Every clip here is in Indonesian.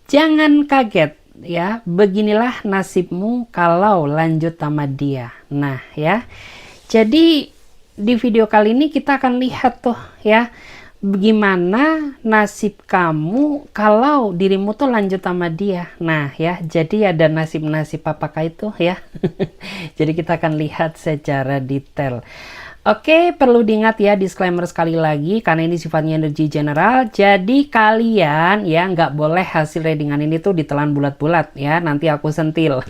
Jangan kaget ya, beginilah nasibmu kalau lanjut sama dia. Nah ya, jadi di video kali ini kita akan lihat tuh ya, gimana nasib kamu kalau dirimu tuh lanjut sama dia. Nah ya, jadi ada nasib-nasib apakah itu ya. Jadi kita akan lihat secara detail. Oke, perlu diingat ya, disclaimer sekali lagi, karena ini sifatnya energi general, jadi kalian ya nggak boleh hasil readingan ini tuh ditelan bulat-bulat ya, nanti aku sentil.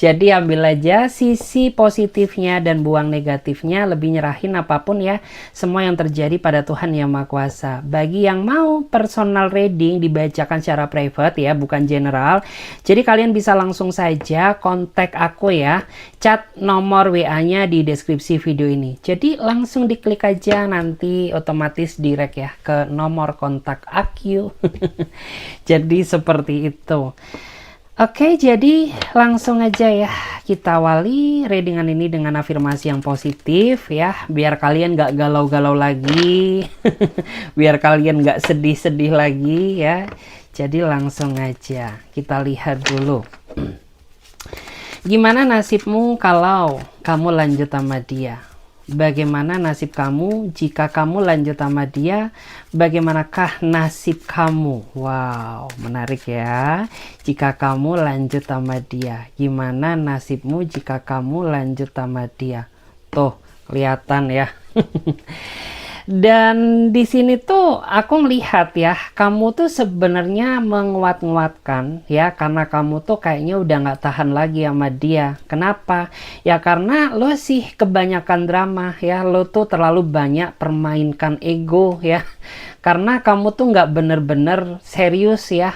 Jadi ambil aja sisi positifnya dan buang negatifnya, lebih nyerahin apapun ya, semua yang terjadi pada Tuhan Yang Maha Kuasa. Bagi yang mau personal reading dibacakan secara private ya, bukan general, jadi kalian bisa langsung saja kontak aku ya, chat nomor WA-nya di deskripsi video ini. Jadi langsung diklik aja, nanti otomatis direct ya ke nomor kontak aku. Jadi seperti itu. Oke, jadi langsung aja ya kita awali readingan ini dengan afirmasi yang positif ya, biar kalian gak galau-galau lagi. Biar kalian gak sedih-sedih lagi ya. Jadi langsung aja kita lihat dulu. Gimana nasibmu kalau kamu lanjut sama dia? Bagaimana nasib kamu jika kamu lanjut sama dia? Bagaimanakah nasib kamu? Wow, menarik ya. Jika kamu lanjut sama dia, gimana nasibmu jika kamu lanjut sama dia? Tuh, kelihatan ya. Dan di sini tuh aku melihat ya, kamu tuh sebenarnya menguat-nguatkan ya, karena kamu tuh kayaknya udah nggak tahan lagi sama dia. Kenapa? Ya karena lo sih kebanyakan drama ya, lo tuh terlalu banyak permainkan ego ya. Karena kamu tuh nggak bener-bener serius ya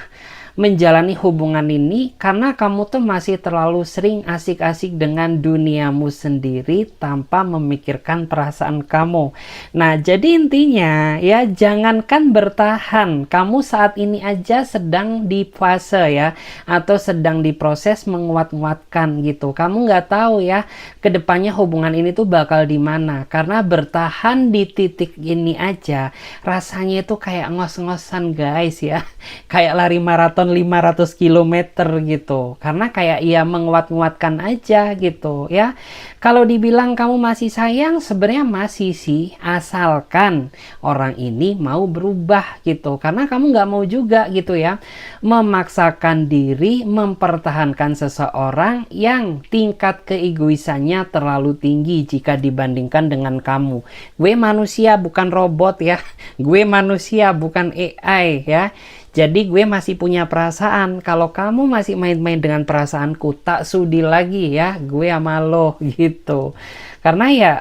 menjalani hubungan ini, karena kamu tuh masih terlalu sering asik-asik dengan duniamu sendiri tanpa memikirkan perasaan kamu. Nah, jadi intinya ya, jangankan bertahan, kamu saat ini aja sedang di fase ya, atau sedang diproses menguat-nguatkan gitu. Kamu nggak tahu ya kedepannya hubungan ini tuh bakal di mana, karena bertahan di titik ini aja rasanya itu kayak ngos-ngosan guys ya, kayak lari maraton 500 km gitu, karena kayak ya menguat-nguatkan aja gitu ya. Kalau dibilang kamu masih sayang, sebenarnya masih sih, asalkan orang ini mau berubah gitu, karena kamu nggak mau juga gitu ya memaksakan diri mempertahankan seseorang yang tingkat keegoisannya terlalu tinggi jika dibandingkan dengan kamu. Gue manusia bukan robot ya, gue manusia bukan AI ya. Jadi gue masih punya perasaan. Kalau kamu masih main-main dengan perasaanku, tak sudi lagi ya gue sama lo gitu. Karena ya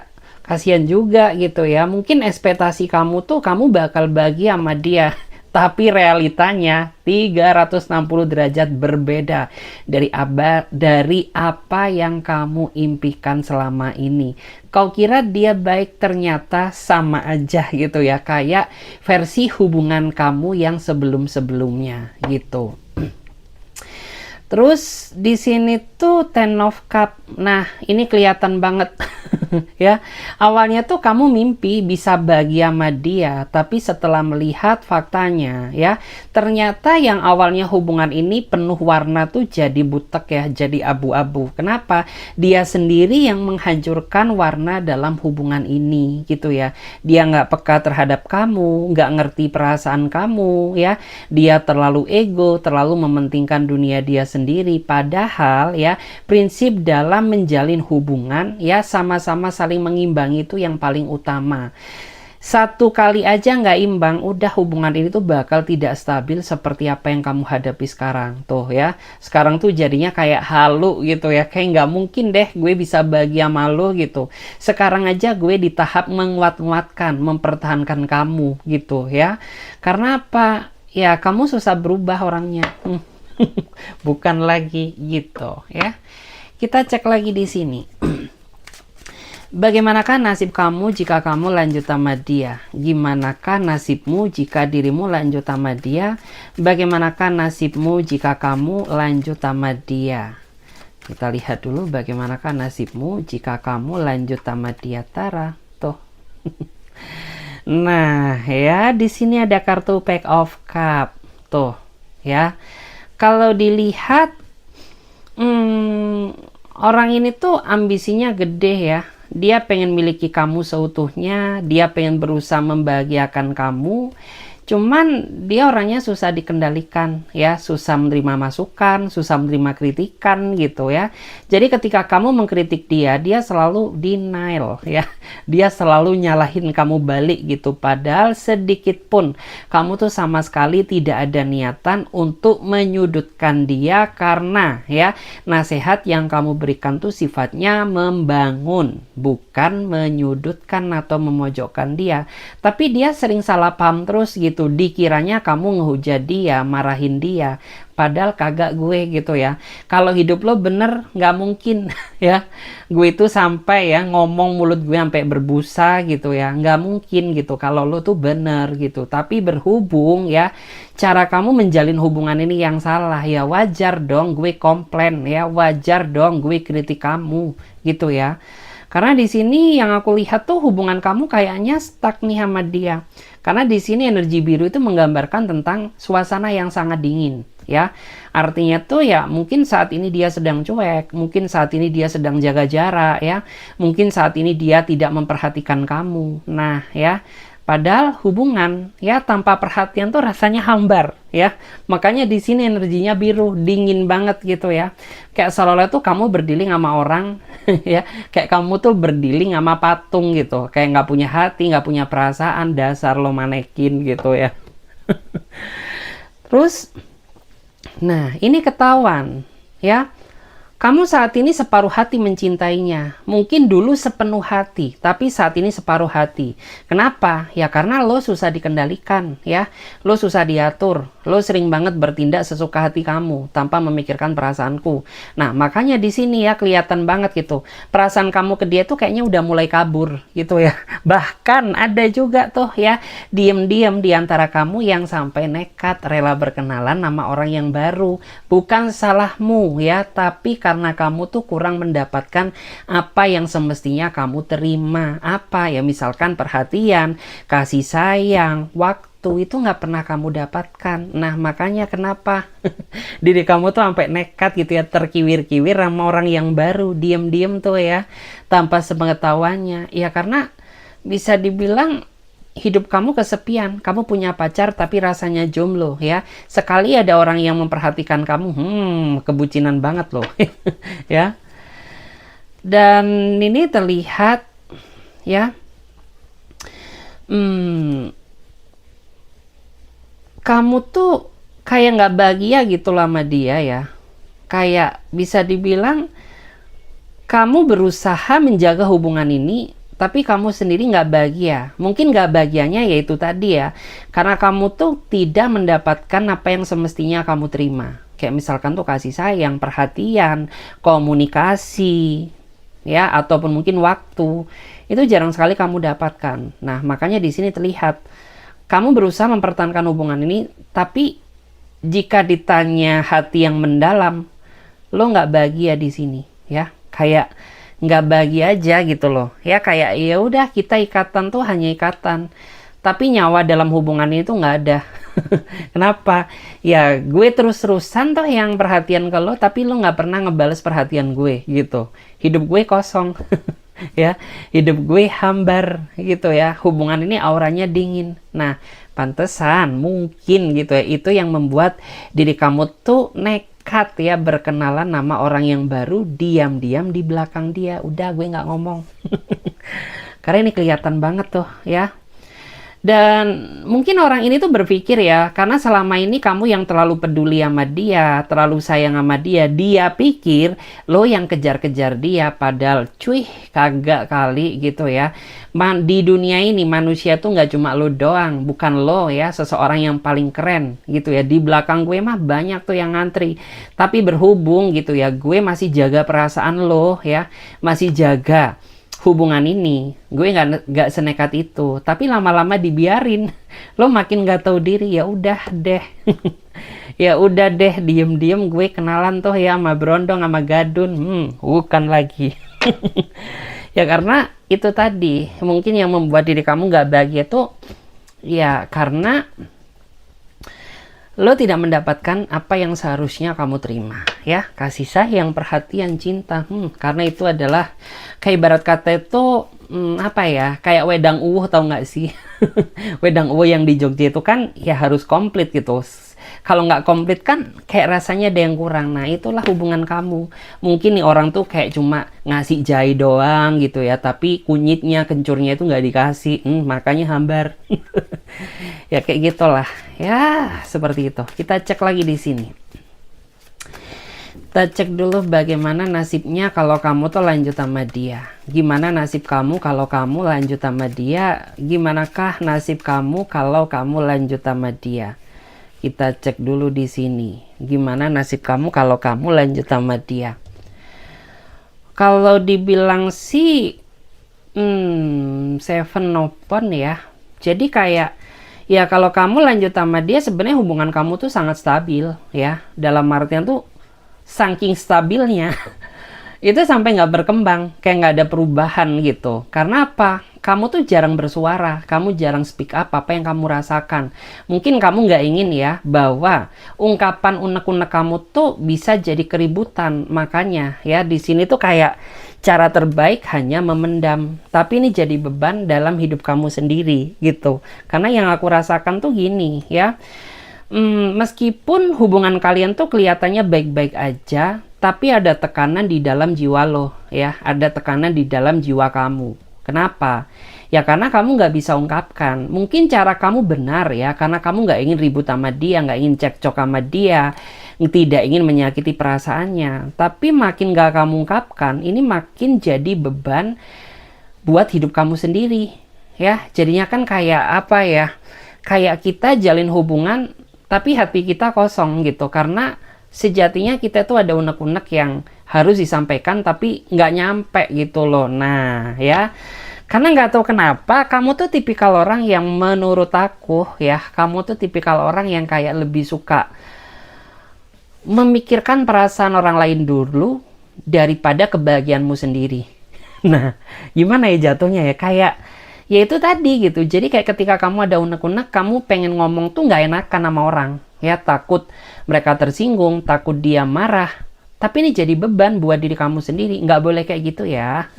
kasihan juga gitu ya. Mungkin ekspektasi kamu tuh kamu bakal bahagia sama dia. Tapi realitanya 360 derajat berbeda dari apa yang kamu impikan selama ini. Kau kira dia baik, ternyata sama aja gitu ya, kayak versi hubungan kamu yang sebelum-sebelumnya gitu. Terus di sini tuh Ten of Cup. Nah, ini kelihatan banget ya. Awalnya tuh kamu mimpi bisa bahagia sama dia, tapi setelah melihat faktanya ya, ternyata yang awalnya hubungan ini penuh warna tuh jadi butek ya, jadi abu-abu. Kenapa? Dia sendiri yang menghancurkan warna dalam hubungan ini gitu ya. Dia nggak peka terhadap kamu, nggak ngerti perasaan kamu ya. Dia terlalu ego, terlalu mementingkan dunia dia sendiri. Padahal ya, prinsip dalam menjalin hubungan ya, sama-sama saling mengimbangi itu yang paling utama. Satu kali aja nggak imbang, udah hubungan ini tuh bakal tidak stabil seperti apa yang kamu hadapi sekarang tuh ya. Sekarang tuh jadinya kayak halu gitu ya, kayak nggak mungkin deh gue bisa bahagia sama lo gitu. Sekarang aja gue di tahap menguat-nguatkan, mempertahankan kamu gitu ya. Karena apa? Ya kamu susah berubah orangnya. Bukan lagi gitu ya. Kita cek lagi di sini. Bagaimanakah nasib kamu jika kamu lanjut sama dia? Gimanakah nasibmu jika dirimu lanjut sama dia? Bagaimanakah nasibmu jika kamu lanjut sama dia? Kita lihat dulu bagaimanakah nasibmu jika kamu lanjut sama dia. Tara, tuh. Nah, ya di sini ada kartu Pack of Cup. Tuh, ya. kalau dilihat orang ini tuh ambisinya gede ya. Dia pengen miliki kamu seutuhnya, dia pengen berusaha membahagiakan kamu. Cuman dia orangnya susah dikendalikan ya, susah menerima masukan, susah menerima kritikan gitu ya. Jadi ketika kamu mengkritik dia, dia selalu denial ya. Dia selalu nyalahin kamu balik gitu. Padahal sedikit pun kamu tuh sama sekali tidak ada niatan untuk menyudutkan dia, karena ya nasihat yang kamu berikan tuh sifatnya membangun, bukan menyudutkan atau memojokkan dia. Tapi dia sering salah paham terus gitu. Dikiranya kamu ngehujat dia, marahin dia, padahal kagak gue gitu ya. Kalau hidup lo bener, nggak mungkin ya gue itu sampai ya ngomong mulut gue sampai berbusa gitu ya, nggak mungkin gitu kalau lo tuh bener gitu. Tapi berhubung ya cara kamu menjalin hubungan ini yang salah, ya wajar dong gue komplain ya, wajar dong gue kritik kamu gitu ya. Karena di sini yang aku lihat tuh hubungan kamu kayaknya stuck nih sama dia. Karena di sini energi biru itu menggambarkan tentang suasana yang sangat dingin, ya. Artinya tuh ya mungkin saat ini dia sedang cuek, mungkin saat ini dia sedang jaga jarak, ya. Mungkin saat ini dia tidak memperhatikan kamu. Nah, ya. Padahal hubungan ya tanpa perhatian tuh rasanya hambar ya. Makanya di sini energinya biru, dingin banget gitu ya. Kayak seolah-olah tuh kamu berdealing sama orang ya. Kayak kamu tuh berdealing sama patung gitu. Kayak nggak punya hati, nggak punya perasaan, dasar lo manekin gitu ya. Terus, nah ini ketahuan ya. Kamu saat ini separuh hati mencintainya. Mungkin dulu sepenuh hati, tapi saat ini separuh hati. Kenapa? Ya karena lo susah dikendalikan, ya. Lo susah diatur. Lo sering banget bertindak sesuka hati kamu tanpa memikirkan perasaanku. Nah, makanya di sini ya kelihatan banget gitu. Perasaan kamu ke dia tuh kayaknya udah mulai kabur gitu ya. Bahkan ada juga tuh ya diem-diem di antara kamu yang sampai nekat rela berkenalan sama orang yang baru. Bukan salahmu ya, tapi karena kamu tuh kurang mendapatkan apa yang semestinya kamu terima. Apa ya, misalkan perhatian, kasih sayang, waktu itu nggak pernah kamu dapatkan. Nah makanya kenapa diri kamu tuh sampai nekat gitu ya, terkiwir-kiwir sama orang yang baru, diem-diem tuh ya, tanpa sepengetahuannya. Ya karena bisa dibilang hidup kamu kesepian, kamu punya pacar tapi rasanya jomblo ya. Sekali ada orang yang memperhatikan kamu, kebucinan banget loh. Ya. Dan ini terlihat ya, kamu tuh kayak nggak bahagia gitu lah sama dia ya. Kayak bisa dibilang kamu berusaha menjaga hubungan ini, tapi kamu sendiri nggak bahagia. Mungkin nggak bahagianya yaitu tadi ya, karena kamu tuh tidak mendapatkan apa yang semestinya kamu terima. Kayak misalkan tuh kasih sayang, perhatian, komunikasi, ya, ataupun mungkin waktu. Itu jarang sekali kamu dapatkan. Nah, makanya di sini terlihat kamu berusaha mempertahankan hubungan ini, tapi jika ditanya hati yang mendalam, lo nggak bahagia di sini, ya. Kayak nggak bahagia aja gitu loh ya, kayak ya udah kita ikatan tuh hanya ikatan, tapi nyawa dalam hubungan itu nggak ada. Kenapa? Ya gue terus-terusan tuh yang perhatian ke lo, tapi lo nggak pernah ngebales perhatian gue gitu. Hidup gue kosong. Ya, hidup gue hambar gitu ya, hubungan ini auranya dingin. Nah pantesan mungkin gitu ya, itu yang membuat diri kamu tuh nekat ya berkenalan nama orang yang baru, diam-diam di belakang dia. Udah gue nggak ngomong. Karena ini kelihatan banget tuh ya. Dan mungkin orang ini tuh berpikir ya, karena selama ini kamu yang terlalu peduli sama dia, terlalu sayang sama dia, dia pikir lo yang kejar-kejar dia, padahal cuy kagak kali gitu ya. Di dunia ini manusia tuh nggak cuma lo doang, bukan lo ya seseorang yang paling keren gitu ya. Di belakang gue mah banyak tuh yang ngantri, tapi berhubung gitu ya, gue masih jaga perasaan lo ya, masih jaga hubungan ini, gue nggak senekat itu. Tapi lama-lama dibiarin, lo makin nggak tahu diri. Ya udah deh. Ya udah deh, diem-diem gue kenalan tuh ya sama Brondong, sama Gadun. Bukan lagi. Ya karena itu tadi mungkin yang membuat diri kamu nggak bahagia tuh ya karena lo tidak mendapatkan apa yang seharusnya kamu terima, ya. Kasih sayang, perhatian, cinta. Karena itu adalah kayak ibarat kata itu apa ya, kayak wedang uwuh, tau nggak sih? Wedang uwuh yang di Jogja itu kan ya harus komplit gitu. Kalau nggak komplit kan kayak rasanya ada yang kurang. Nah, itulah hubungan kamu. Mungkin nih orang tuh kayak cuma ngasih jahe doang gitu ya, tapi kunyitnya, kencurnya itu nggak dikasih. Makanya hambar. Ya kayak gitulah. Ya, seperti itu. Kita cek lagi di sini. Kita cek dulu bagaimana nasibnya kalau kamu tuh lanjut sama dia. Gimana nasib kamu kalau kamu lanjut sama dia? Gimanakah nasib kamu kalau kamu lanjut sama dia? Kita cek dulu di sini. Gimana nasib kamu kalau kamu lanjut sama dia? Kalau dibilang sih seven open ya. Jadi kayak ya kalau kamu lanjut sama dia sebenarnya hubungan kamu tuh sangat stabil ya. Dalam artian tuh saking stabilnya itu sampai nggak berkembang, kayak nggak ada perubahan gitu. Karena apa? Kamu tuh jarang bersuara, kamu jarang speak up apa yang kamu rasakan. Mungkin kamu nggak ingin ya bahwa ungkapan unek-unek kamu tuh bisa jadi keributan. Makanya ya di sini tuh kayak cara terbaik hanya memendam. Tapi ini jadi beban dalam hidup kamu sendiri gitu. Karena yang aku rasakan tuh gini ya. Meskipun hubungan kalian tuh kelihatannya baik-baik aja, tapi ada tekanan di dalam jiwa lo ya, ada tekanan di dalam jiwa kamu. Kenapa? Ya karena kamu nggak bisa ungkapkan. Mungkin cara kamu benar ya, karena kamu nggak ingin ribut sama dia, nggak ingin cekcok sama dia, tidak ingin menyakiti perasaannya. Tapi makin nggak kamu ungkapkan, ini makin jadi beban buat hidup kamu sendiri. Ya, jadinya kan kayak apa ya? Kayak kita jalin hubungan, tapi hati kita kosong gitu. Karena sejatinya kita tuh ada unek-unek yang harus disampaikan tapi nggak nyampe gitu loh. Nah ya, karena nggak tahu kenapa kamu tuh tipikal orang yang menurut aku ya, kamu tuh tipikal orang yang kayak lebih suka memikirkan perasaan orang lain dulu daripada kebahagiaanmu sendiri. Nah gimana ya jatuhnya ya, kayak ya itu tadi gitu. Jadi kayak ketika kamu ada unek-unek, kamu pengen ngomong tuh nggak enakan sama orang ya, takut mereka tersinggung, takut dia marah. Tapi ini jadi beban buat diri kamu sendiri. Nggak boleh kayak gitu ya.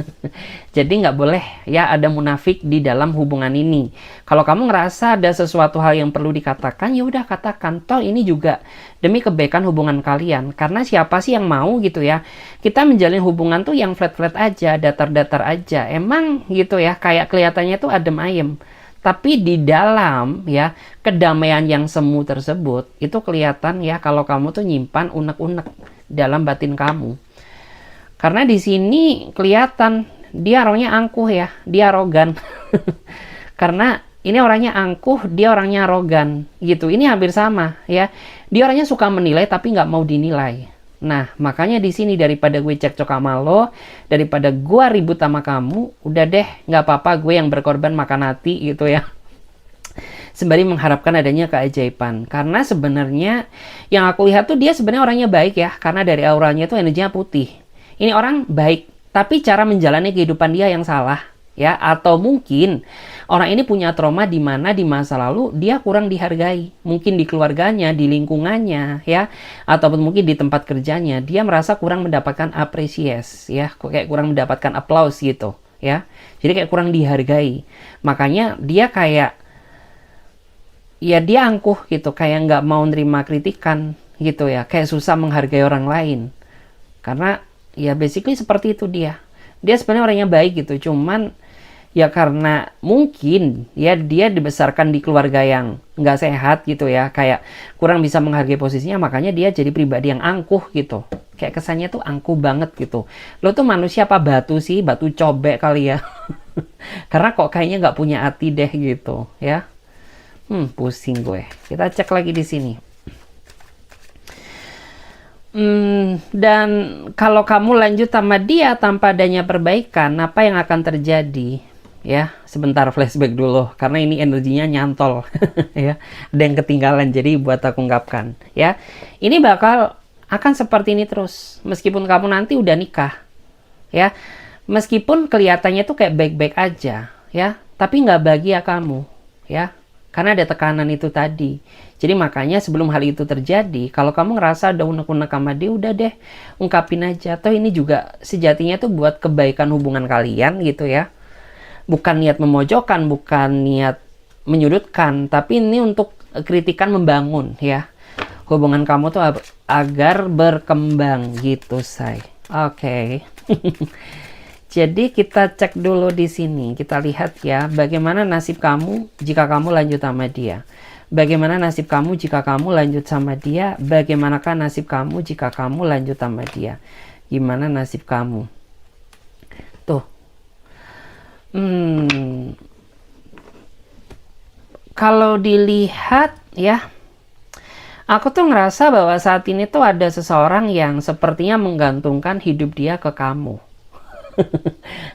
Jadi nggak boleh ya ada munafik di dalam hubungan ini. Kalau kamu ngerasa ada sesuatu hal yang perlu dikatakan, ya udah katakan. Toh ini juga demi kebaikan hubungan kalian. Karena siapa sih yang mau gitu ya, kita menjalin hubungan tuh yang flat-flat aja, datar-datar aja. Emang gitu ya, kayak kelihatannya tuh adem ayem. Tapi di dalam ya kedamaian yang semu tersebut itu kelihatan ya kalau kamu tuh nyimpan unek-unek dalam batin kamu. Karena di sini kelihatan dia orangnya angkuh ya, dia arogan. Karena ini orangnya angkuh, dia orangnya arogan gitu. Ini hampir sama ya. Dia orangnya suka menilai tapi nggak mau dinilai. Nah, makanya di sini daripada gue cekcok sama lo, daripada gue ribut sama kamu, udah deh, nggak apa-apa gue yang berkorban makan hati gitu ya. Sembari mengharapkan adanya keajaiban. Karena sebenarnya yang aku lihat tuh dia sebenarnya orangnya baik ya, karena dari auranya tuh energinya putih. Ini orang baik, tapi cara menjalani kehidupan dia yang salah. Ya, atau mungkin orang ini punya trauma di mana di masa lalu dia kurang dihargai, mungkin di keluarganya, di lingkungannya, ya, ataupun mungkin di tempat kerjanya dia merasa kurang mendapatkan apresiasi, ya, kayak kurang mendapatkan aplaus gitu, ya, jadi kayak kurang dihargai, makanya dia kayak, ya dia angkuh gitu, kayak nggak mau nerima kritikan gitu ya, kayak susah menghargai orang lain, karena ya basically seperti itu dia sebenarnya orangnya baik gitu, cuman ya karena mungkin ya dia dibesarkan di keluarga yang nggak sehat gitu ya, kayak kurang bisa menghargai posisinya, makanya dia jadi pribadi yang angkuh gitu, kayak kesannya tuh angkuh banget gitu. Lo tuh manusia apa batu sih, batu cobek kali ya. Karena kok kayaknya nggak punya hati deh gitu ya. Pusing gue. Kita cek lagi di sini. Dan kalau kamu lanjut sama dia tanpa adanya perbaikan, apa yang akan terjadi? Ya, sebentar flashback dulu karena ini energinya nyantol. Ya, ada yang ketinggalan, jadi buat aku ungkapkan ya. Ini bakal akan seperti ini terus meskipun kamu nanti udah nikah. Ya. Meskipun kelihatannya tuh kayak baik-baik aja, ya, tapi nggak bahagia kamu, ya. karena ada tekanan itu tadi. Jadi makanya sebelum hal itu terjadi, kalau kamu ngerasa ada unek-unek sama dia, udah deh, ungkapin aja. Atau ini juga sejatinya tuh buat kebaikan hubungan kalian gitu ya. Bukan niat memojokkan, bukan niat menyudutkan, tapi ini untuk kritikan membangun ya. Hubungan kamu tuh agar berkembang gitu, say. Oke. Jadi kita cek dulu di sini. Kita lihat ya, bagaimana nasib kamu jika kamu lanjut sama dia. Bagaimana nasib kamu jika kamu lanjut sama dia? Bagaimanakah nasib kamu jika kamu lanjut sama dia? Gimana nasib kamu? Tuh. Kalau dilihat ya, aku tuh ngerasa bahwa saat ini tuh ada seseorang yang sepertinya menggantungkan hidup dia ke kamu.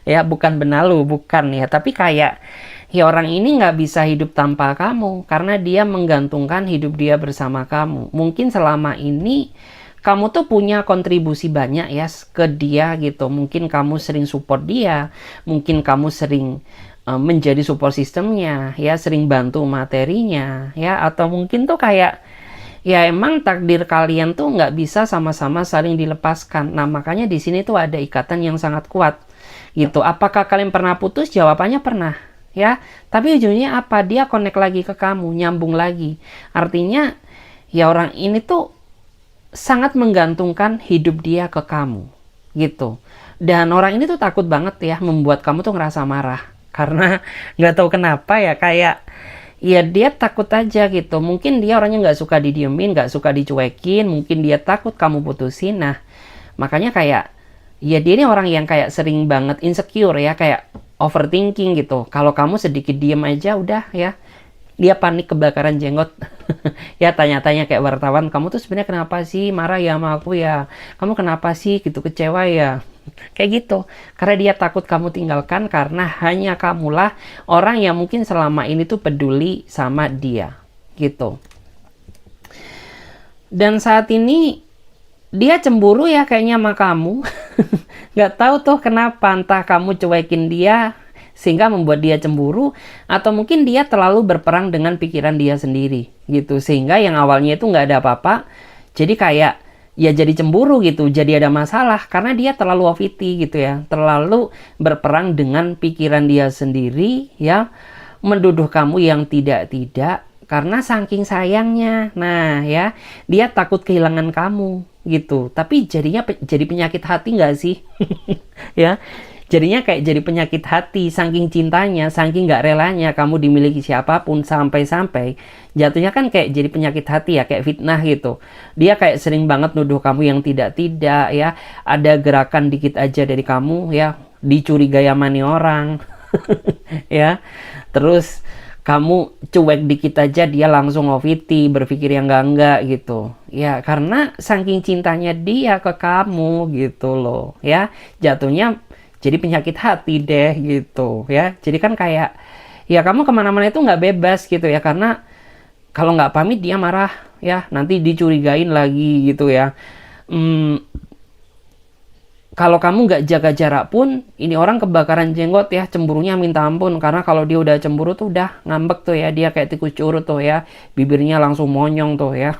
Ya, bukan benalu, bukan ya, tapi kayak ya orang ini nggak bisa hidup tanpa kamu karena dia menggantungkan hidup dia bersama kamu. Mungkin selama ini kamu tuh punya kontribusi banyak ya ke dia gitu. Mungkin kamu sering support dia, mungkin kamu sering menjadi support sistemnya ya, sering bantu materinya ya, atau mungkin tuh kayak ya emang takdir kalian tuh nggak bisa sama-sama saling dilepaskan. Nah makanya di sini tuh ada ikatan yang sangat kuat gitu. Apakah kalian pernah putus? Jawabannya pernah ya. Tapi ujungnya apa? Dia connect lagi ke kamu, nyambung lagi. Artinya ya orang ini tuh sangat menggantungkan hidup dia ke kamu gitu. Dan orang ini tuh takut banget ya membuat kamu tuh ngerasa marah karena nggak tahu kenapa ya, kayak ya dia takut aja gitu. Mungkin dia orangnya nggak suka didiemin, nggak suka dicuekin, mungkin dia takut kamu putusin. Nah makanya kayak ya dia ini orang yang kayak sering banget insecure ya, kayak overthinking gitu. Kalau kamu sedikit diem aja udah ya, dia panik kebakaran jenggot. Ya tanya-tanya kayak wartawan, kamu tuh sebenarnya kenapa sih marah ya sama aku ya, kamu kenapa sih gitu, kecewa ya, kayak gitu. Karena dia takut kamu tinggalkan karena hanya kamulah orang yang mungkin selama ini tuh peduli sama dia gitu. Dan saat ini dia cemburu ya kayaknya sama kamu. Nggak tahu tuh kenapa, entah kamu cuekin dia sehingga membuat dia cemburu, atau mungkin dia terlalu berperang dengan pikiran dia sendiri gitu, sehingga yang awalnya itu nggak ada apa-apa jadi kayak ya jadi cemburu gitu, jadi ada masalah karena dia terlalu OVT gitu ya, terlalu berperang dengan pikiran dia sendiri ya, menduduh kamu yang tidak-tidak karena saking sayangnya. Nah ya, dia takut kehilangan kamu gitu, tapi jadinya jadi penyakit hati nggak sih? Ya, jadinya kayak jadi penyakit hati, saking cintanya, saking nggak relanya kamu dimiliki siapapun, sampai-sampai jatuhnya kan kayak jadi penyakit hati ya, kayak fitnah gitu. Dia kayak sering banget nuduh kamu yang tidak-tidak ya, ada gerakan dikit aja dari kamu ya, dicurigai sama nih orang. Ya, terus kamu cuek dikit aja dia langsung OVT, berpikir yang enggak gitu ya, karena saking cintanya dia ke kamu gitu loh ya, jatuhnya jadi penyakit hati deh gitu ya. Jadi kan kayak ya kamu kemana-mana itu nggak bebas gitu ya, karena kalau nggak pamit dia marah ya, nanti dicurigain lagi gitu ya. Kalau kamu nggak jaga jarak pun, ini orang kebakaran jenggot ya, cemburunya minta ampun. Karena kalau dia udah cemburu tuh udah ngambek tuh ya, dia kayak tikus curut tuh ya, bibirnya langsung monyong tuh ya,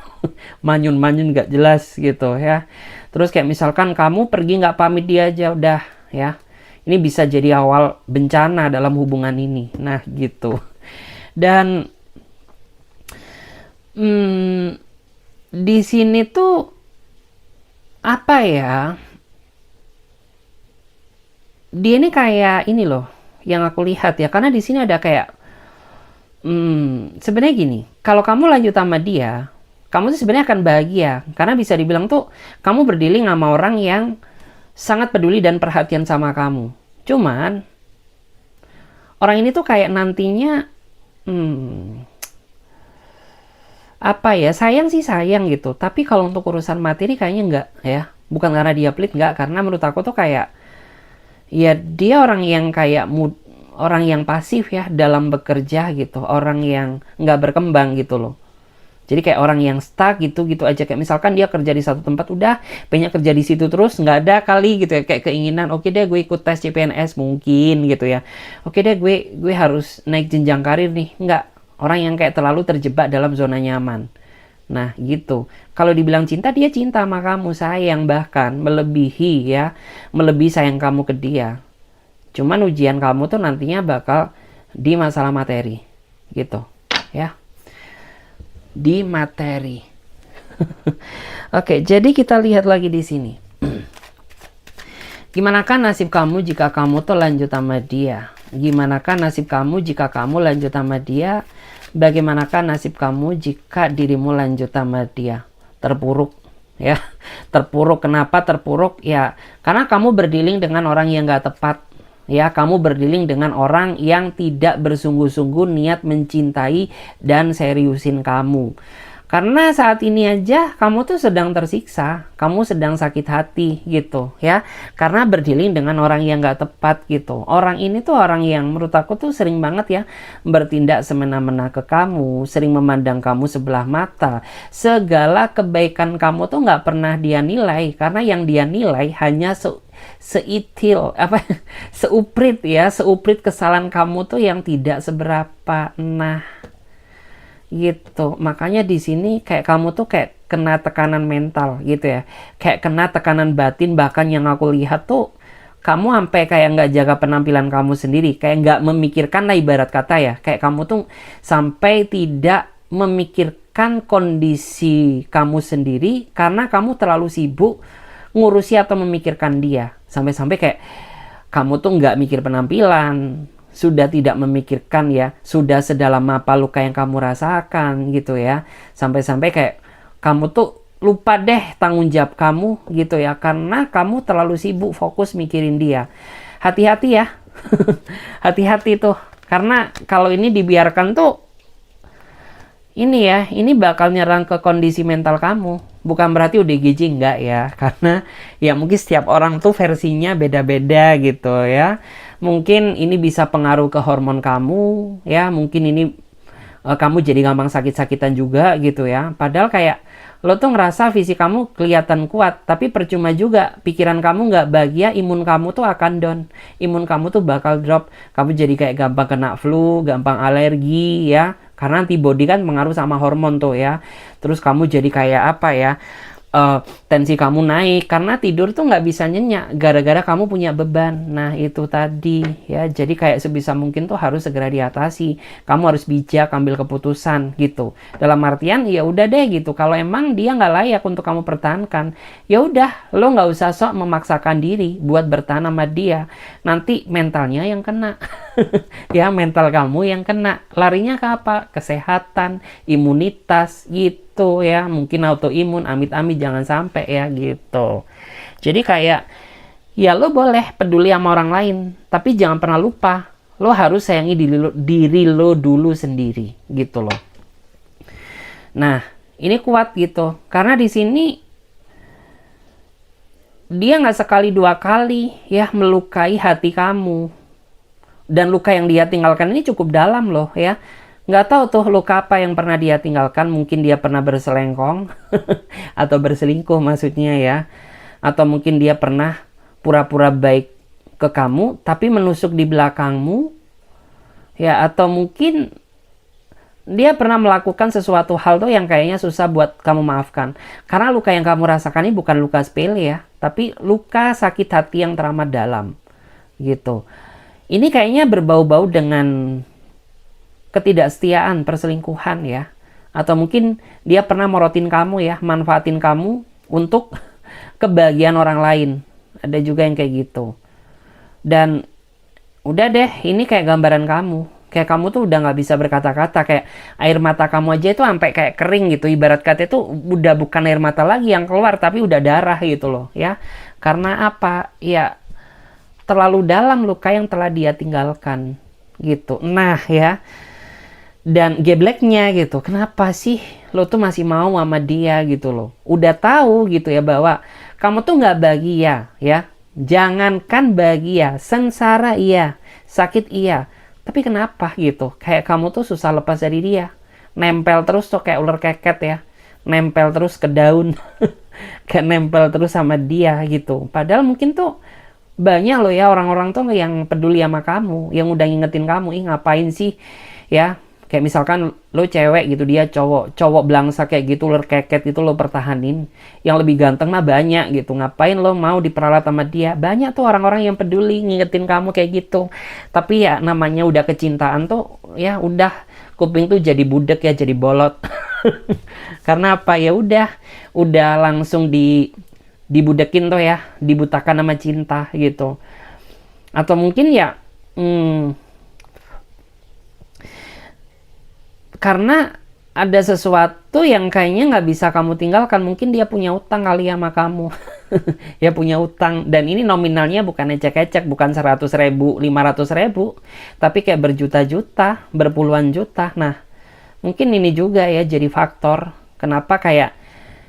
manyun-manyun nggak jelas gitu ya. Terus kayak misalkan kamu pergi nggak pamit dia aja udah ya, ini bisa jadi awal bencana dalam hubungan ini. Nah gitu. Dan di sini tuh apa ya, dia ini kayak ini loh yang aku lihat ya, karena di sini ada kayak sebenarnya gini, kalau kamu lanjut sama dia, kamu tuh sebenarnya akan bahagia karena bisa dibilang tuh kamu berdealing sama orang yang sangat peduli dan perhatian sama kamu. Cuman orang ini tuh kayak nantinya apa ya, sayang sih sayang gitu, tapi kalau untuk urusan materi kayaknya enggak ya. Bukan karena dia pelit, enggak, karena menurut aku tuh kayak ya dia orang yang kayak orang yang pasif ya dalam bekerja gitu, orang yang nggak berkembang gitu loh. Jadi kayak orang yang stuck gitu aja, kayak misalkan dia kerja di satu tempat udah pengen kerja di situ terus, nggak ada kali gitu ya kayak keinginan, oke deh gue ikut tes CPNS mungkin gitu ya, oke deh gue harus naik jenjang karir nih, nggak. Orang yang kayak terlalu terjebak dalam zona nyaman. Nah gitu. Kalau dibilang cinta, dia cinta sama kamu, sayang, bahkan melebihi ya, melebihi sayang kamu ke dia. Cuman ujian kamu tuh nantinya bakal di masalah materi gitu ya, di materi. Oke, jadi kita lihat lagi di sini. Gimanakah nasib kamu jika kamu tuh lanjut sama dia? Gimanakah nasib kamu jika kamu lanjut sama dia? Bagaimanakah nasib kamu jika dirimu lanjut sama dia? Terpuruk ya. Terpuruk. Kenapa terpuruk? Ya karena kamu berdealing dengan orang yang gak tepat. Ya, kamu berdealing dengan orang yang tidak bersungguh-sungguh niat mencintai dan seriusin kamu. Karena saat ini aja kamu tuh sedang tersiksa, kamu sedang sakit hati gitu ya. Karena berdealing dengan orang yang gak tepat gitu. Orang ini tuh orang yang menurut aku tuh sering banget ya bertindak semena-mena ke kamu, sering memandang kamu sebelah mata. Segala kebaikan kamu tuh gak pernah dia nilai, karena yang dia nilai hanya seuprit ya, seuprit kesalahan kamu tuh yang tidak seberapa. Nah, gitu. Makanya di sini kayak kamu tuh kayak kena tekanan mental gitu ya, kayak kena tekanan batin. Bahkan yang aku lihat tuh kamu sampai kayak nggak jaga penampilan kamu sendiri, kayak nggak memikirkan lah, ibarat kata ya, kayak kamu tuh sampai tidak memikirkan kondisi kamu sendiri karena kamu terlalu sibuk ngurusi atau memikirkan dia. Sampai-sampai kayak kamu tuh nggak mikir penampilan, sudah tidak memikirkan ya, sudah sedalam apa luka yang kamu rasakan gitu ya. Sampai-sampai kayak kamu tuh lupa deh tanggung jawab kamu gitu ya, karena kamu terlalu sibuk fokus mikirin dia. Hati-hati ya. Hati-hati tuh, karena kalau ini dibiarkan tuh ini ya, ini bakal nyerang ke kondisi mental kamu. Bukan berarti ODGJ, enggak ya, karena ya mungkin setiap orang tuh versinya beda-beda gitu ya. Mungkin ini bisa pengaruh ke hormon kamu ya, mungkin ini kamu jadi gampang sakit-sakitan juga gitu ya. Padahal kayak lo tuh ngerasa fisik kamu kelihatan kuat, tapi percuma juga, pikiran kamu nggak bahagia, imun kamu tuh akan down, imun kamu tuh bakal drop, kamu jadi kayak gampang kena flu, gampang alergi ya, karena antibody kan pengaruh sama hormon tuh ya. Terus kamu jadi kayak apa ya, tensi kamu naik karena tidur tuh nggak bisa nyenyak gara-gara kamu punya beban. Nah itu tadi ya, jadi kayak sebisa mungkin tuh harus segera diatasi. Kamu harus bijak ambil keputusan gitu, dalam artian ya udah deh gitu, kalau emang dia nggak layak untuk kamu pertahankan, ya udah, lo nggak usah sok memaksakan diri buat bertahan sama dia. Nanti mentalnya yang kena. Ya mental kamu yang kena. Larinya ke apa? Kesehatan, imunitas gitu ya, mungkin autoimun, amit-amit jangan sampai ya gitu. Jadi kayak ya lo boleh peduli sama orang lain, tapi jangan pernah lupa lo harus sayangi diri lo dulu sendiri gitu loh. Nah ini kuat gitu, karena di sini dia nggak sekali dua kali ya melukai hati kamu. Dan luka yang dia tinggalkan ini cukup dalam loh ya. Nggak tahu tuh luka apa yang pernah dia tinggalkan. Mungkin dia pernah berselengkong atau berselingkuh maksudnya ya. Atau mungkin dia pernah pura-pura baik ke kamu tapi menusuk di belakangmu ya. Atau mungkin dia pernah melakukan sesuatu hal tuh yang kayaknya susah buat kamu maafkan. Karena luka yang kamu rasakan ini bukan luka sepele ya, tapi luka sakit hati yang teramat dalam gitu. Ini kayaknya berbau-bau dengan ketidaksetiaan, perselingkuhan ya. Atau mungkin dia pernah morotin kamu ya, manfaatin kamu untuk kebahagiaan orang lain. Ada juga yang kayak gitu. Dan udah deh, ini kayak gambaran kamu. Kayak kamu tuh udah gak bisa berkata-kata, kayak air mata kamu aja itu sampai kayak kering gitu. Ibarat kata itu udah bukan air mata lagi yang keluar, tapi udah darah gitu loh ya. Karena apa? Ya terlalu dalam luka yang telah dia tinggalkan gitu. Nah ya, dan gebleknya gitu, kenapa sih lo tuh masih mau sama dia gitu loh. Udah tahu gitu ya bahwa kamu tuh nggak bahagia ya. Jangankan bahagia, sengsara iya, sakit iya, tapi kenapa gitu, kayak kamu tuh susah lepas dari dia, nempel terus tuh kayak ular keket ya, nempel terus ke daun. Kayak nempel terus sama dia gitu. Padahal mungkin tuh banyak loh ya orang-orang tuh yang peduli sama kamu, yang udah ngingetin kamu, ih ngapain sih ya, Kayak misalkan lo cewek gitu, dia cowok, cowok belangsa kayak gitu, lerkeket itu lo pertahanin. Yang lebih ganteng mah banyak gitu. Ngapain lo mau diperalat sama dia? Banyak tuh orang-orang yang peduli ngingetin kamu kayak gitu. Tapi ya namanya udah kecintaan tuh, ya udah, kuping tuh jadi budek ya, jadi bolot. Karena apa? Ya udah langsung dibudekin tuh ya, dibutakan sama cinta gitu. Atau mungkin ya karena ada sesuatu yang kayaknya nggak bisa kamu tinggalkan. Mungkin dia punya utang kali sama kamu. Ya punya utang, dan ini nominalnya bukan ecek-ecek, bukan 100.000, 500.000, tapi kayak berjuta-juta, berpuluhan juta. Nah, mungkin ini juga ya jadi faktor kenapa kayak,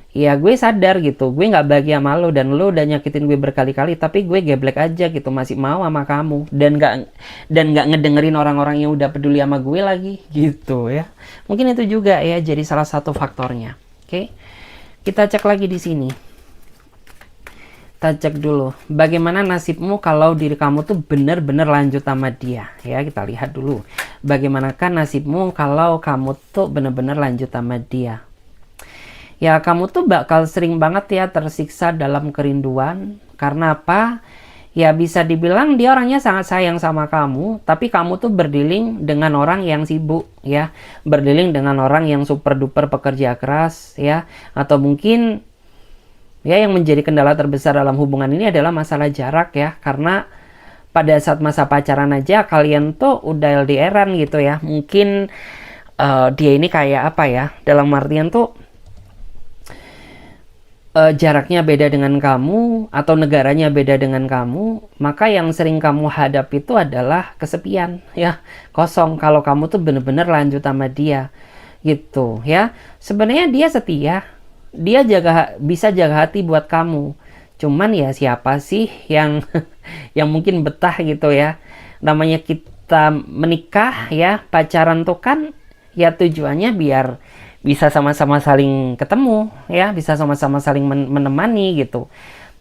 ya gue sadar gitu, gue nggak bahagia sama lo, dan lo udah nyakitin gue berkali-kali, tapi gue geblek aja gitu, masih mau sama kamu, dan nggak ngedengerin orang-orang yang udah peduli sama gue lagi gitu ya. Mungkin itu juga ya jadi salah satu faktornya. Oke, kita cek lagi di sini. Kita cek dulu bagaimana nasibmu kalau diri kamu tuh bener-bener lanjut sama dia ya. Kita lihat dulu bagaimanakah nasibmu kalau kamu tuh bener-bener lanjut sama dia. Ya kamu tuh bakal sering banget ya tersiksa dalam kerinduan. Karena apa? Ya bisa dibilang dia orangnya sangat sayang sama kamu, tapi kamu tuh berdealing dengan orang yang sibuk ya, berdealing dengan orang yang super duper pekerja keras ya. Atau mungkin ya yang menjadi kendala terbesar dalam hubungan ini adalah masalah jarak ya. Karena pada saat masa pacaran aja kalian tuh udah LDR-an gitu ya. Mungkin dia ini kayak apa ya, dalam artian tuh jaraknya beda dengan kamu, atau negaranya beda dengan kamu, maka yang sering kamu hadapi itu adalah kesepian ya, kosong kalau kamu tuh bener-bener lanjut sama dia gitu ya. Sebenarnya dia setia, dia bisa jaga hati buat kamu, cuman ya siapa sih yang yang mungkin betah gitu ya. Namanya kita menikah ya, pacaran tuh kan ya tujuannya biar bisa sama-sama saling ketemu ya, bisa sama-sama saling menemani gitu.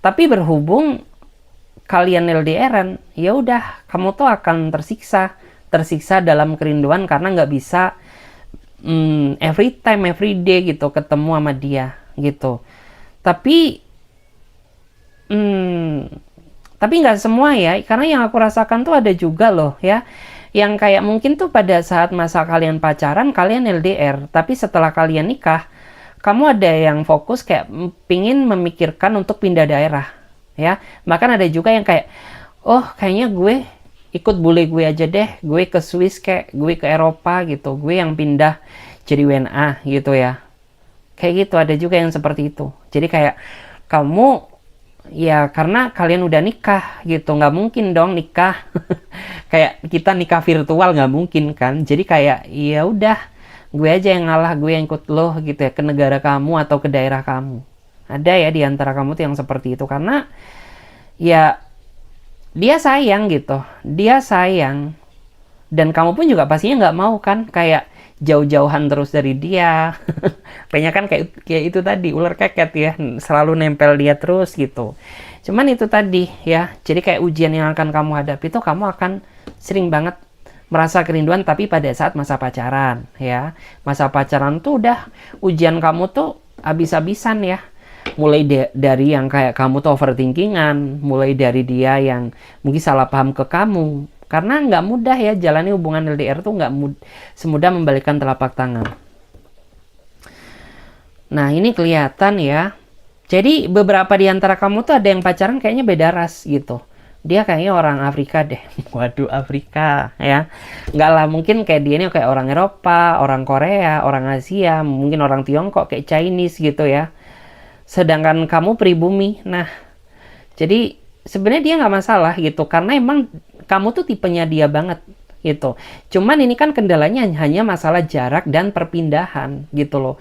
Tapi berhubung kalian LDR-an, ya udah kamu tuh akan tersiksa dalam kerinduan karena nggak bisa every time every day gitu ketemu sama dia gitu. Tapi nggak semua ya, karena yang aku rasakan tuh ada juga loh ya, yang kayak mungkin tuh pada saat masa kalian pacaran, kalian LDR, tapi setelah kalian nikah, kamu ada yang fokus kayak pingin memikirkan untuk pindah daerah, ya. Bahkan ada juga yang kayak, oh kayaknya gue ikut bule gue aja deh, gue ke Swiss kayak, gue ke Eropa gitu, gue yang pindah jadi WNA gitu ya. Kayak gitu, ada juga yang seperti itu. Jadi kayak, kamu ya karena kalian udah nikah gitu, nggak mungkin dong nikah kayak kita nikah virtual, nggak mungkin kan. Jadi kayak ya udah gue aja yang ngalah, gue yang ikut lo gitu ya ke negara kamu atau ke daerah kamu. Ada ya di antara kamu tuh yang seperti itu, karena ya dia sayang gitu, dia sayang, dan kamu pun juga pastinya nggak mau kan kayak jauh-jauhan terus dari dia. Kayaknya kan kayak itu tadi, ular keket ya, selalu nempel dia terus gitu. Cuman itu tadi ya, jadi kayak ujian yang akan kamu hadapi itu, kamu akan sering banget merasa kerinduan, tapi pada saat masa pacaran ya. Masa pacaran tuh udah ujian kamu tuh habis-habisan ya. Mulai dari yang kayak kamu tuh overthinkingan, mulai dari dia yang mungkin salah paham ke kamu. Karena nggak mudah ya jalani hubungan LDR tuh, nggak semudah membalikkan telapak tangan. Nah ini kelihatan ya. Jadi beberapa di antara kamu tuh ada yang pacaran kayaknya beda ras gitu. Dia kayaknya orang Afrika deh. Waduh, Afrika ya. Nggak lah, mungkin kayak dia ini kayak orang Eropa, orang Korea, orang Asia, mungkin orang Tiongkok kayak Chinese gitu ya. Sedangkan kamu pribumi. Nah, jadi sebenarnya dia nggak masalah gitu, karena emang kamu tuh tipenya dia banget gitu. Cuman ini kan kendalanya hanya masalah jarak dan perpindahan gitu loh.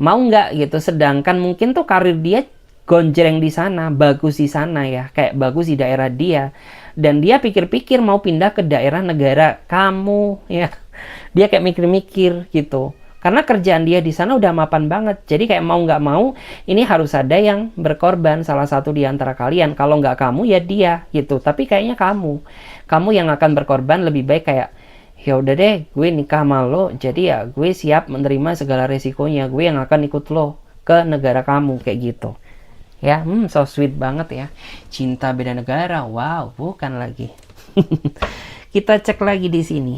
Mau nggak gitu. Sedangkan mungkin tuh karir dia gonjreng di sana, bagus di sana ya, kayak bagus di daerah dia. Dan dia pikir-pikir mau pindah ke daerah negara kamu ya. Dia kayak mikir-mikir gitu. Karena kerjaan dia di sana udah mapan banget. Jadi kayak mau nggak mau, ini harus ada yang berkorban, salah satu di antara kalian. Kalau nggak kamu, ya dia gitu. Tapi kayaknya kamu yang akan berkorban lebih baik kayak, ya udah deh, gue nikah sama lo, jadi ya gue siap menerima segala resikonya, gue yang akan ikut lo ke negara kamu, kayak gitu. Ya, so sweet banget ya. Cinta beda negara, wow, bukan lagi. Kita cek lagi di sini.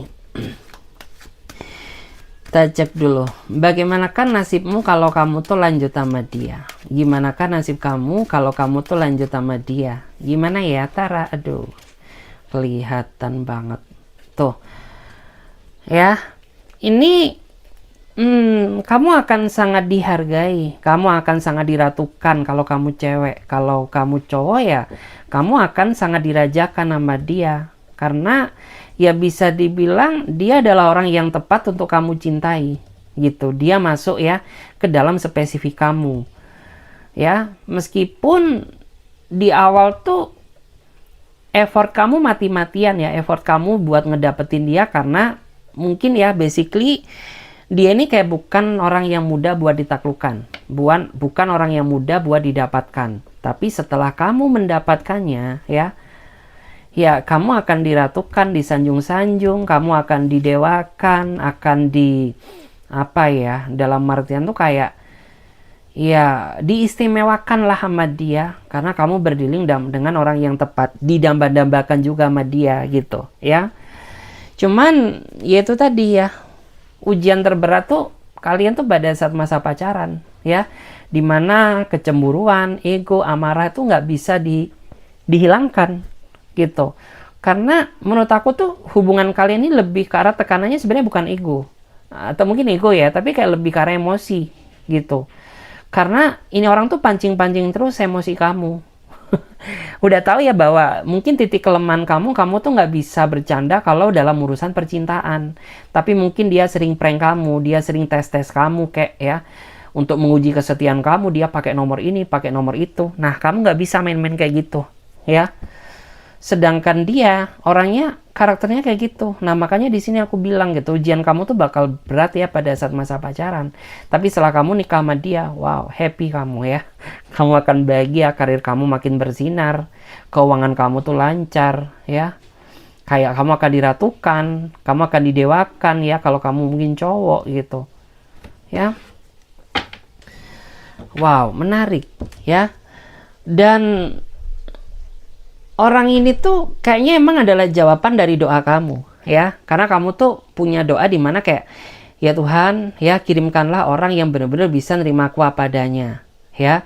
Kita cek dulu, bagaimanakah nasibmu kalau kamu tuh lanjut sama dia? Gimanakah nasib kamu kalau kamu tuh lanjut sama dia? Gimana ya, Tara? Aduh, kelihatan banget. Tuh, ya. Ini kamu akan sangat dihargai, kamu akan sangat diratukan kalau kamu cewek. Kalau kamu cowok ya, kamu akan sangat dirajakan sama dia. Karena ya bisa dibilang dia adalah orang yang tepat untuk kamu cintai. Gitu, dia masuk ya ke dalam spesifik kamu. Ya, meskipun di awal tuh effort kamu mati-matian ya, effort kamu buat ngedapetin dia karena mungkin ya basically dia ini kayak bukan orang yang mudah buat ditaklukkan, bukan orang yang mudah buat didapatkan. Tapi setelah kamu mendapatkannya, ya kamu akan diratukan, disanjung-sanjung, kamu akan didewakan, akan dalam artian tuh kayak ya diistimewakan lah sama dia karena kamu berdealing dengan orang yang tepat, didamba-dambakan juga sama dia gitu ya. Cuman ya itu tadi ya, ujian terberat tuh kalian tuh pada saat masa pacaran ya, dimana kecemburuan, ego, amarah itu nggak bisa dihilangkan gitu. Karena menurut aku tuh hubungan kalian ini lebih ke arah tekanannya sebenarnya bukan ego, atau mungkin ego ya, tapi kayak lebih ke arah emosi gitu. Karena ini orang tuh pancing-pancing terus emosi kamu. Udah tahu ya bahwa mungkin titik kelemahan kamu tuh nggak bisa bercanda kalau dalam urusan percintaan. Tapi mungkin dia sering prank kamu, dia sering tes-tes kamu kayak ya. Untuk menguji kesetiaan kamu, dia pakai nomor ini, pakai nomor itu. Nah, kamu nggak bisa main-main kayak gitu, ya. Sedangkan dia orangnya karakternya kayak gitu. Nah, makanya di sini aku bilang gitu, ujian kamu tuh bakal berat ya pada saat masa pacaran. Tapi setelah kamu nikah sama dia, wow, happy kamu ya. Kamu akan bahagia, karir kamu makin bersinar, keuangan kamu tuh lancar ya. Kayak kamu akan diratukan, kamu akan didewakan ya kalau kamu mungkin cowok gitu. Ya. Wow, menarik ya. Dan orang ini tuh kayaknya emang adalah jawaban dari doa kamu ya, karena kamu tuh punya doa di mana kayak ya Tuhan ya, kirimkanlah orang yang benar-benar bisa nerima aku apa adanya ya,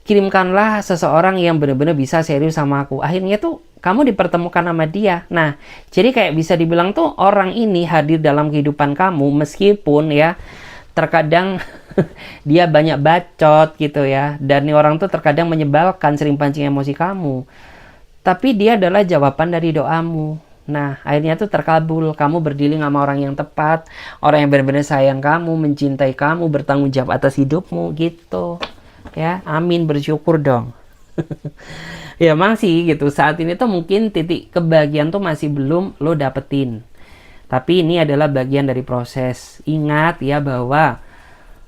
kirimkanlah seseorang yang benar-benar bisa serius sama aku. Akhirnya tuh kamu dipertemukan sama dia. Nah, jadi kayak bisa dibilang tuh orang ini hadir dalam kehidupan kamu meskipun ya terkadang dia banyak bacot gitu ya, dan nih orang tuh terkadang menyebalkan, sering pancing emosi kamu. Tapi dia adalah jawaban dari doamu. Nah, akhirnya tuh terkabul. Kamu berdealing sama orang yang tepat, orang yang benar-benar sayang kamu, mencintai kamu, bertanggung jawab atas hidupmu gitu. Ya, amin, bersyukur dong. Ya masih gitu. Saat ini tuh mungkin titik kebahagiaan tuh masih belum lo dapetin. Tapi ini adalah bagian dari proses. Ingat ya bahwa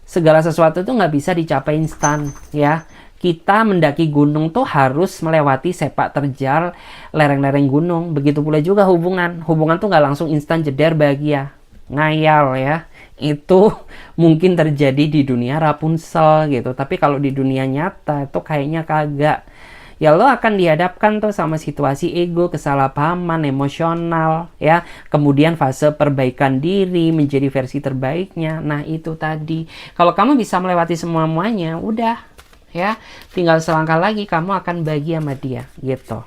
segala sesuatu tuh nggak bisa dicapai instan ya. Kita mendaki gunung tuh harus melewati sepak terjal lereng-lereng gunung. Begitu pula juga hubungan. Hubungan tuh nggak langsung instan jeder bahagia. Ngayal ya. Itu mungkin terjadi di dunia Rapunzel gitu. Tapi kalau di dunia nyata itu kayaknya kagak. Ya lo akan dihadapkan tuh sama situasi ego, kesalahpahaman, emosional ya. Kemudian fase perbaikan diri menjadi versi terbaiknya. Nah itu tadi. Kalau kamu bisa melewati semuanya, udah. Ya, tinggal selangkah lagi kamu akan bahagia sama dia gitu.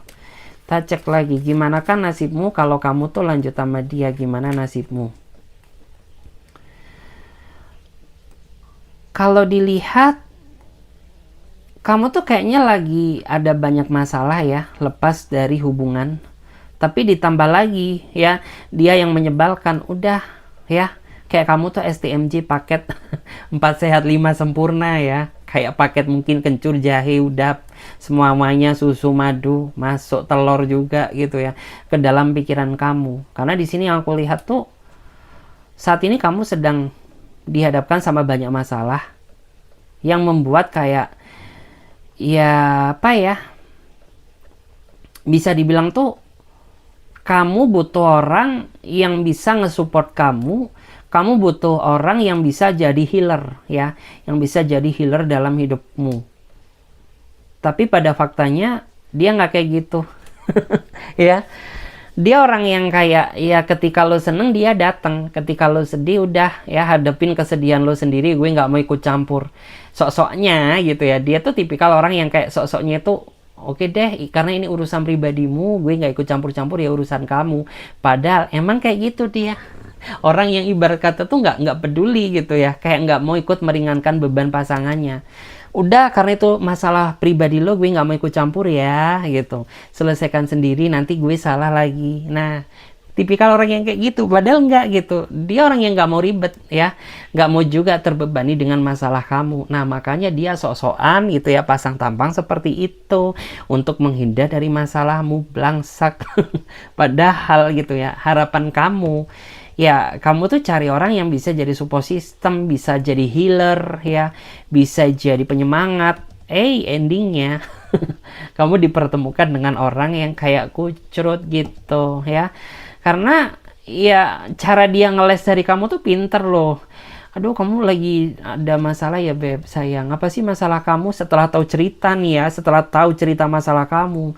Kita cek lagi, gimana kan nasibmu kalau kamu tuh lanjut sama dia, gimana nasibmu? Kalau dilihat kamu tuh kayaknya lagi ada banyak masalah ya, lepas dari hubungan. Tapi ditambah lagi ya, dia yang menyebalkan. Udah ya, kayak kamu tuh STMJ paket 4 sehat 5 sempurna ya. Kayak paket mungkin kencur, jahe, udap, semuanya, susu, madu, masuk telur juga gitu ya ke dalam pikiran kamu. Karena di sini yang aku lihat tuh saat ini kamu sedang dihadapkan sama banyak masalah yang membuat kayak ya apa ya, bisa dibilang tuh kamu butuh orang yang bisa nge-support kamu. Kamu butuh orang yang bisa jadi healer, ya, yang bisa jadi healer dalam hidupmu. Tapi pada faktanya dia nggak kayak gitu. Ya, dia orang yang kayak, ya ketika lo seneng dia datang, ketika lo sedih udah, ya hadapin kesedihan lo sendiri, gue nggak mau ikut campur. Sok-soknya gitu ya, dia tuh tipikal orang yang kayak sok-soknya itu, oke deh, karena ini urusan pribadimu, gue nggak ikut campur-campur, ya urusan kamu. Padahal emang kayak gitu dia. Orang yang ibarat kata tuh nggak peduli gitu ya, kayak nggak mau ikut meringankan beban pasangannya. Udah, karena itu masalah pribadi lo, gue nggak mau ikut campur ya gitu, selesaikan sendiri, nanti gue salah lagi. Nah, tipikal orang yang kayak gitu. Padahal nggak gitu, dia orang yang nggak mau ribet ya, nggak mau juga terbebani dengan masalah kamu. Nah, makanya dia sok-sokan gitu ya, pasang tampang seperti itu untuk menghindar dari masalahmu, blangsak. Padahal gitu ya, harapan kamu, ya kamu tuh cari orang yang bisa jadi support system, bisa jadi healer ya, bisa jadi penyemangat. Endingnya kamu dipertemukan dengan orang yang kayak kucrut gitu ya. Karena ya cara dia ngeles dari kamu tuh pinter loh. Aduh, kamu lagi ada masalah ya beb, sayang, apa sih masalah kamu? Setelah tahu cerita nih ya, setelah tahu cerita masalah kamu,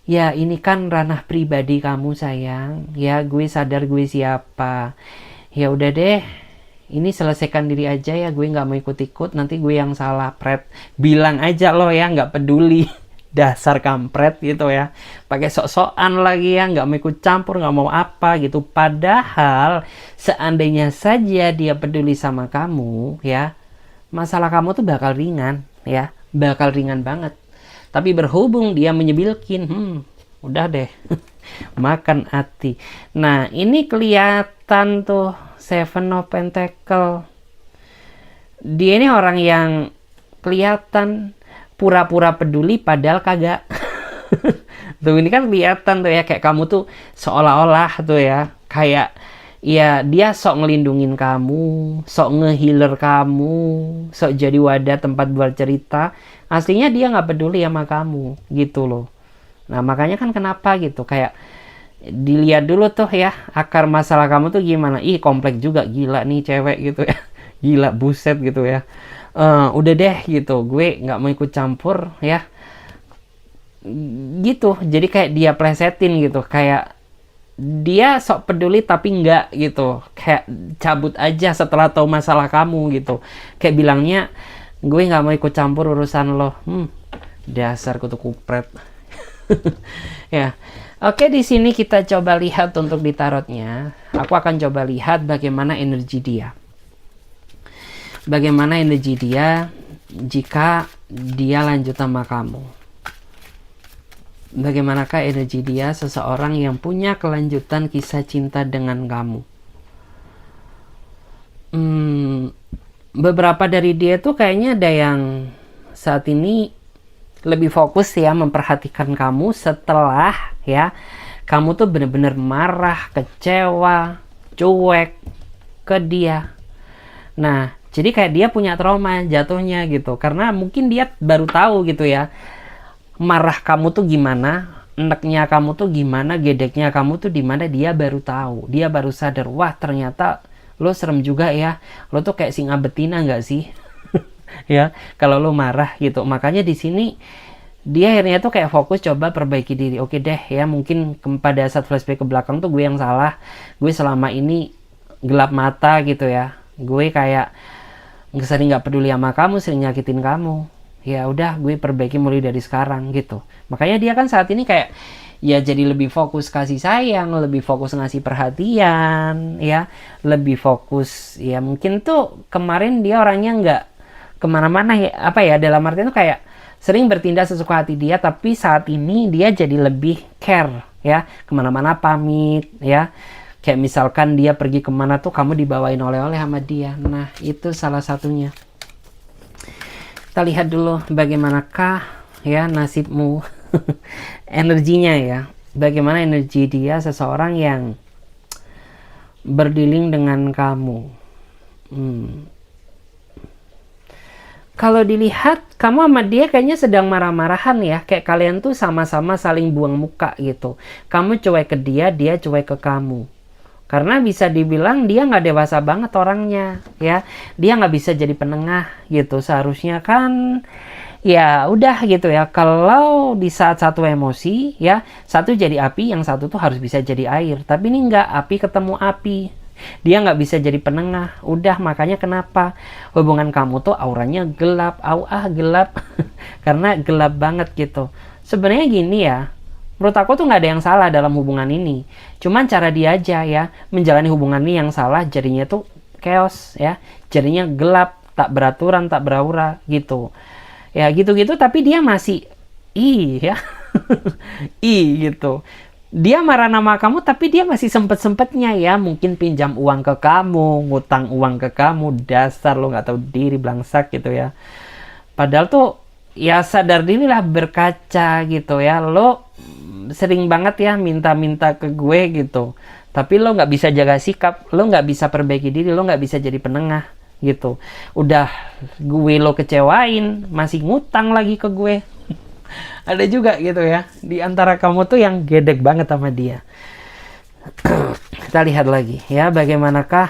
ya ini kan ranah pribadi kamu sayang, ya gue sadar gue siapa. Ya udah deh, ini selesaikan diri aja ya, gue nggak mau ikut-ikut, nanti gue yang salah, pret. Bilang aja lo ya, nggak peduli. Dasar kampret gitu ya, pakai sok-sokan lagi ya, nggak mau ikut campur, nggak mau apa gitu. Padahal seandainya saja dia peduli sama kamu ya, masalah kamu tuh bakal ringan ya, bakal ringan banget. Tapi berhubung dia menyebilkin, udah deh. Makan hati. Nah, ini kelihatan tuh Seven of Pentacle. Dia ini orang yang kelihatan pura-pura peduli padahal kagak. Tuh ini kan kelihatan tuh ya, kayak kamu tuh seolah-olah tuh ya, kayak ya dia sok ngelindungin kamu, sok ngehealer kamu, sok jadi wadah tempat buat cerita. Aslinya dia nggak peduli sama kamu gitu loh. Nah, makanya kan kenapa gitu, kayak dilihat dulu tuh ya, akar masalah kamu tuh gimana. Ih, kompleks juga, gila nih cewek gitu ya. Gila, buset gitu ya. Udah deh gitu, gue nggak mau ikut campur ya. Gitu, jadi kayak dia plesetin gitu, kayak dia sok peduli tapi nggak gitu, kayak cabut aja setelah tahu masalah kamu gitu, kayak bilangnya gue nggak mau ikut campur urusan lo. Dasar kutu kupret. Ya, oke, di sini kita coba lihat untuk di tarotnya. Aku akan coba lihat bagaimana energi dia, bagaimana energi dia jika dia lanjut sama kamu. Bagaimanakah energi dia seseorang yang punya kelanjutan kisah cinta dengan kamu. Beberapa dari dia tuh kayaknya ada yang saat ini lebih fokus ya memperhatikan kamu setelah ya kamu tuh bener-bener marah, kecewa, cuek ke dia. Nah, jadi kayak dia punya trauma jatuhnya gitu, karena mungkin dia baru tahu gitu ya, marah kamu tuh gimana, eneknya kamu tuh gimana, gedeknya kamu tuh di mana. Dia baru tahu, dia baru sadar, wah ternyata lo serem juga ya, lo tuh kayak singa betina nggak sih? Ya, kalau lo marah gitu. Makanya di sini dia akhirnya tuh kayak fokus coba perbaiki diri. Oke deh ya, mungkin pada saat flashback ke belakang tuh gue yang salah, gue selama ini gelap mata gitu ya, gue kayak sering nggak peduli sama kamu, sering nyakitin kamu. Ya udah, gue perbaiki mulai dari sekarang gitu. Makanya dia kan saat ini kayak ya jadi lebih fokus kasih sayang, lebih fokus ngasih perhatian ya, lebih fokus ya. Mungkin tuh kemarin dia orangnya nggak kemana-mana ya, apa ya, dalam artian tuh kayak sering bertindak sesuka hati dia, tapi saat ini dia jadi lebih care ya, kemana-mana pamit ya. Kayak misalkan dia pergi kemana tuh kamu dibawain oleh-oleh sama dia. Nah, itu salah satunya. Kita lihat dulu bagaimanakah ya nasibmu. Energinya ya, bagaimana energi dia seseorang yang berdealing dengan kamu. kalau dilihat kamu sama dia kayaknya sedang marah-marahan ya, kayak kalian tuh sama-sama saling buang muka gitu. Kamu cuek ke dia, dia cuek ke kamu. Karena bisa dibilang dia nggak dewasa banget orangnya, ya. Dia nggak bisa jadi penengah gitu. Seharusnya kan, ya udah gitu ya. Kalau di saat satu emosi, ya satu jadi api, yang satu tuh harus bisa jadi air. Tapi ini nggak, api ketemu api. Dia nggak bisa jadi penengah. Udah, makanya kenapa hubungan kamu tuh auranya gelap, gelap. Karena gelap banget gitu. Sebenarnya gini ya. Menurut aku tuh nggak ada yang salah dalam hubungan ini. Cuman cara dia aja ya, menjalani hubungan ini yang salah, jadinya tuh chaos ya. Jadinya gelap, tak beraturan, tak beraura gitu. Ya gitu-gitu, tapi dia masih ya. Gitu. Dia marah nama kamu, tapi dia masih sempet-sempetnya ya. Mungkin pinjam uang ke kamu, ngutang uang ke kamu. Dasar lo nggak tahu diri, blangsak gitu ya. Padahal tuh ya sadar diri lah, berkaca gitu ya. Lo sering banget ya minta-minta ke gue gitu, tapi lo nggak bisa jaga sikap, lo nggak bisa perbaiki diri, lo nggak bisa jadi penengah gitu. Udah gue lo kecewain, masih ngutang lagi ke gue. Ada juga gitu ya, di antara kamu tuh yang gedek banget sama dia. Kita lihat lagi ya, bagaimanakah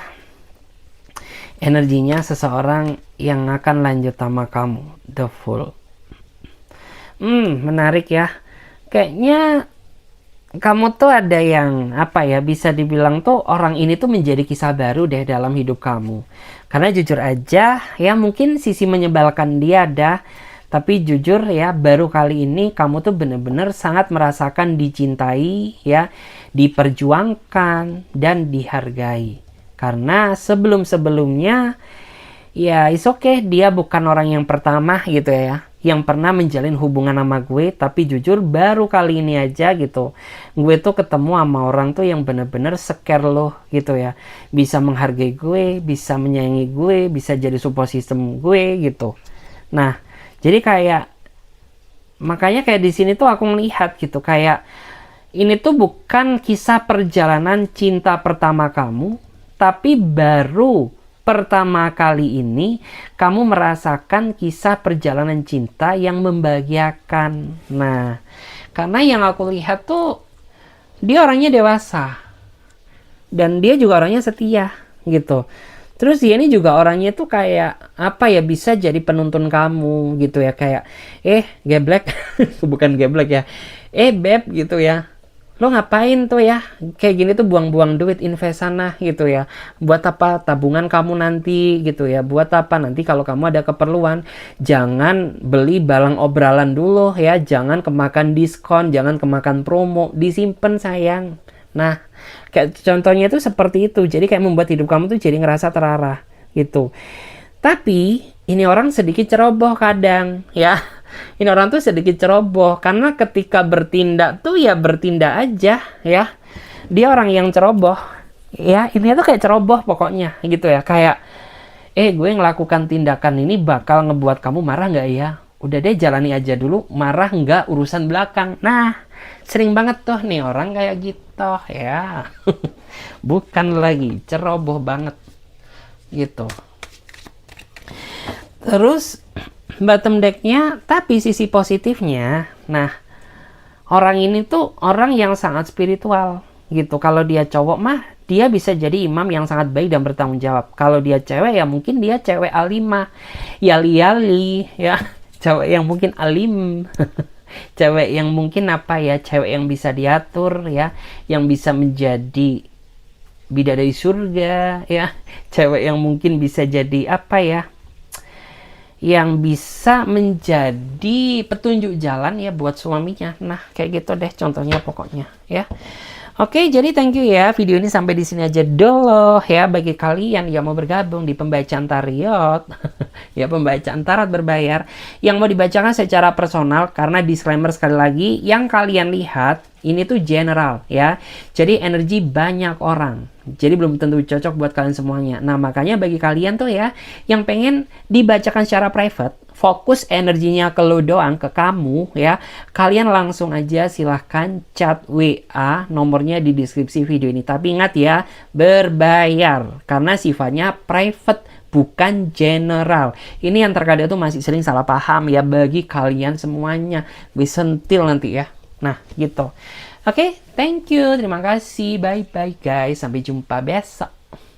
energinya seseorang yang akan lanjut sama kamu. The Fool. Menarik ya. Kayaknya kamu tuh ada yang apa ya, bisa dibilang tuh orang ini tuh menjadi kisah baru deh dalam hidup kamu. Karena jujur aja ya, mungkin sisi menyebalkan dia ada, tapi jujur ya, baru kali ini kamu tuh bener-bener sangat merasakan dicintai ya, diperjuangkan dan dihargai. Karena sebelum-sebelumnya ya it's okay, dia bukan orang yang pertama gitu ya, yang pernah menjalin hubungan sama gue. Tapi jujur baru kali ini aja gitu, gue tuh ketemu sama orang tuh yang bener-bener scare lo gitu ya, bisa menghargai gue, bisa menyayangi gue, bisa jadi support system gue gitu. Nah jadi kayak, makanya kayak di sini tuh aku melihat gitu, kayak ini tuh bukan kisah perjalanan cinta pertama kamu, tapi baru pertama kali ini kamu merasakan kisah perjalanan cinta yang membahagiakan. Nah, karena yang aku lihat tuh dia orangnya dewasa dan dia juga orangnya setia gitu. Terus dia ini juga orangnya tuh kayak apa ya, bisa jadi penuntun kamu gitu ya, kayak geblek bukan geblek ya, beb gitu ya, lo ngapain tuh ya kayak gini tuh, buang-buang duit, invest sana gitu ya, buat apa, tabungan kamu nanti gitu ya, buat apa nanti kalau kamu ada keperluan. Jangan beli barang obralan dulu ya, jangan kemakan diskon, jangan kemakan promo, disimpan sayang. Nah kayak contohnya tuh seperti itu, jadi kayak membuat hidup kamu tuh jadi ngerasa terarah gitu. Tapi ini orang sedikit ceroboh kadang ya. Ini orang tuh sedikit ceroboh, karena ketika bertindak tuh ya bertindak aja ya. Dia orang yang ceroboh ya, ini tuh kayak ceroboh pokoknya gitu ya, kayak gue ngelakukan tindakan ini bakal ngebuat kamu marah nggak ya, udah deh jalani aja dulu, marah nggak urusan belakang. Nah sering banget tuh nih orang kayak gitu ya. Bukan lagi ceroboh banget gitu. Terus bottom decknya, tapi sisi positifnya, nah orang ini tuh orang yang sangat spiritual gitu. Kalau dia cowok mah dia bisa jadi imam yang sangat baik dan bertanggung jawab. Kalau dia cewek ya mungkin dia cewek alimah, yali-yali ya, cewek yang mungkin alim. Cewek yang mungkin apa ya, cewek yang bisa diatur ya, yang bisa menjadi bidadari surga ya, cewek yang mungkin bisa jadi apa ya, yang bisa menjadi petunjuk jalan ya buat suaminya. Nah kayak gitu deh contohnya pokoknya ya. Oke, jadi thank you ya, video ini sampai di sini aja dulu ya. Bagi kalian yang mau bergabung di pembacaan tarot ya, pembacaan tarot berbayar yang mau dibacakan secara personal, karena disclaimer sekali lagi, yang kalian lihat ini tuh general ya, jadi energi banyak orang, jadi belum tentu cocok buat kalian semuanya. Nah makanya bagi kalian tuh ya yang pengen dibacakan secara private, fokus energinya ke lo doang, ke kamu ya, kalian langsung aja silahkan chat WA, nomornya di deskripsi video ini. Tapi ingat ya, berbayar karena sifatnya private, bukan general. Ini yang terkadang tuh masih sering salah paham ya bagi kalian semuanya. Bisa sentil nanti ya. Nah, gitu. Oke, thank you. Terima kasih. Bye-bye guys. Sampai jumpa besok.